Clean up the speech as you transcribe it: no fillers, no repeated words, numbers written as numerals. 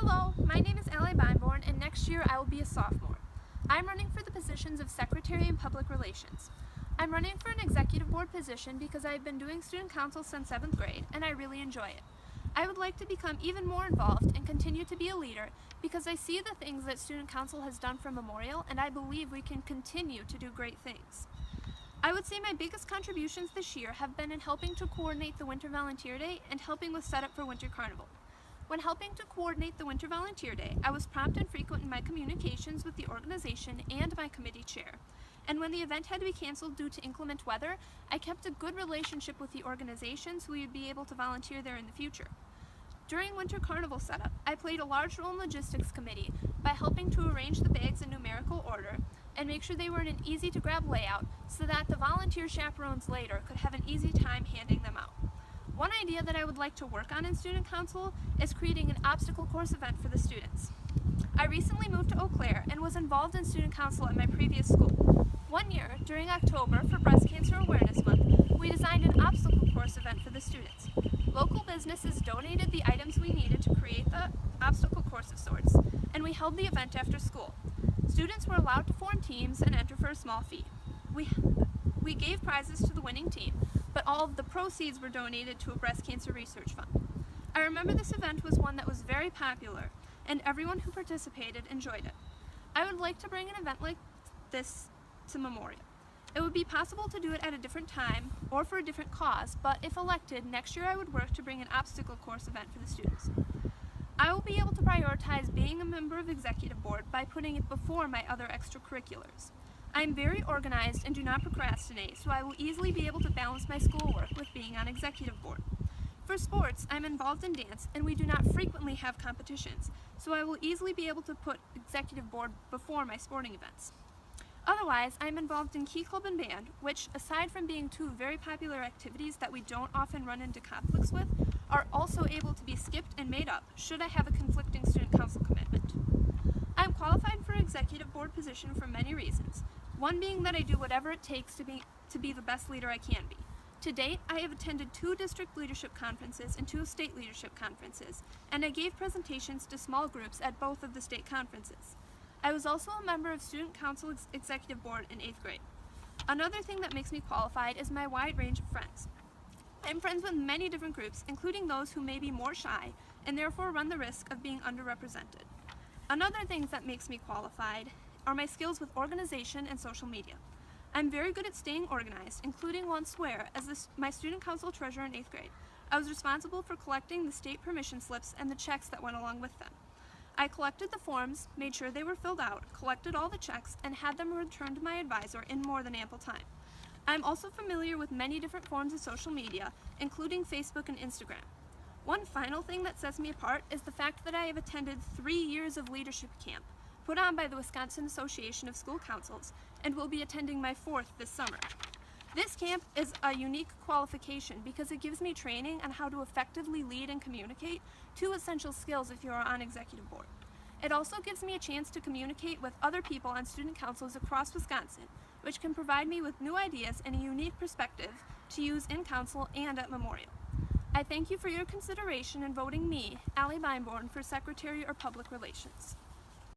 Hello, my name is Beimborn, and next year I will be a sophomore. I'm running for the positions of Secretary and Public Relations. I'm running for an executive board position because I've been doing student council since 7th grade, and I really enjoy it. I would like to become even more involved and continue to be a leader because I see the things that student council has done for Memorial, and I believe we can continue to do great things. I would say my biggest contributions this year have been in helping to coordinate the Winter Volunteer Day and helping with setup for Winter Carnival. When helping to coordinate the Winter Volunteer Day, I was prompt and frequent in my communications with the organization and my committee chair. And when the event had to be canceled due to inclement weather, I kept a good relationship with the organization so we would be able to volunteer there in the future. During Winter Carnival setup, I played a large role in logistics committee by helping to arrange the bags in numerical order and make sure they were in an easy-to-grab layout so that the volunteer chaperones later could have an easy time handing them out. One idea that I would like to work on in Student Council is creating an obstacle course event for the students. I recently moved to Eau Claire and was involved in Student Council at my previous school. One year, during October for Breast Cancer Awareness Month, we designed an obstacle course event for the students. Local businesses donated the items we needed to create the obstacle course of sorts, and we held the event after school. Students were allowed to form teams and enter for a small fee. We gave prizes to the winning team, but all of the proceeds were donated to a breast cancer research fund. I remember this event was one that was very popular, and everyone who participated enjoyed it. I would like to bring an event like this to Memorial. It would be possible to do it at a different time or for a different cause, but if elected, next year I would work to bring an obstacle course event for the students. I will be able to prioritize being a member of Executive Board by putting it before my other extracurriculars. I am very organized and do not procrastinate, so I will easily be able to balance my schoolwork with being on Executive Board. For sports, I'm involved in dance, and we do not frequently have competitions, so I will easily be able to put Executive Board before my sporting events. Otherwise, I'm involved in Key Club and Band, which, aside from being two very popular activities that we don't often run into conflicts with, are also able to be skipped and made up should I have a conflicting student council commitment. I'm qualified for an Executive Board position for many reasons, one being that I do whatever it takes to be the best leader I can be. To date, I have attended 2 district leadership conferences and 2 state leadership conferences, and I gave presentations to small groups at both of the state conferences. I was also a member of Student Council Executive Board in 8th grade. Another thing that makes me qualified is my wide range of friends. I'm friends with many different groups, including those who may be more shy and therefore run the risk of being underrepresented. Another thing that makes me qualified are my skills with organization and social media. I'm very good at staying organized, including once where, as my student council treasurer in 8th grade, I was responsible for collecting the state permission slips and the checks that went along with them. I collected the forms, made sure they were filled out, collected all the checks, and had them returned to my advisor in more than ample time. I'm also familiar with many different forms of social media, including Facebook and Instagram. One final thing that sets me apart is the fact that I have attended 3 years of leadership camp, put on by the Wisconsin Association of School Councils, and will be attending my 4th this summer. This camp is a unique qualification because it gives me training on how to effectively lead and communicate, 2 essential skills if you are on Executive Board. It also gives me a chance to communicate with other people on student councils across Wisconsin, which can provide me with new ideas and a unique perspective to use in council and at Memorial. I thank you for your consideration in voting me, Beimborn, for Secretary or Public Relations.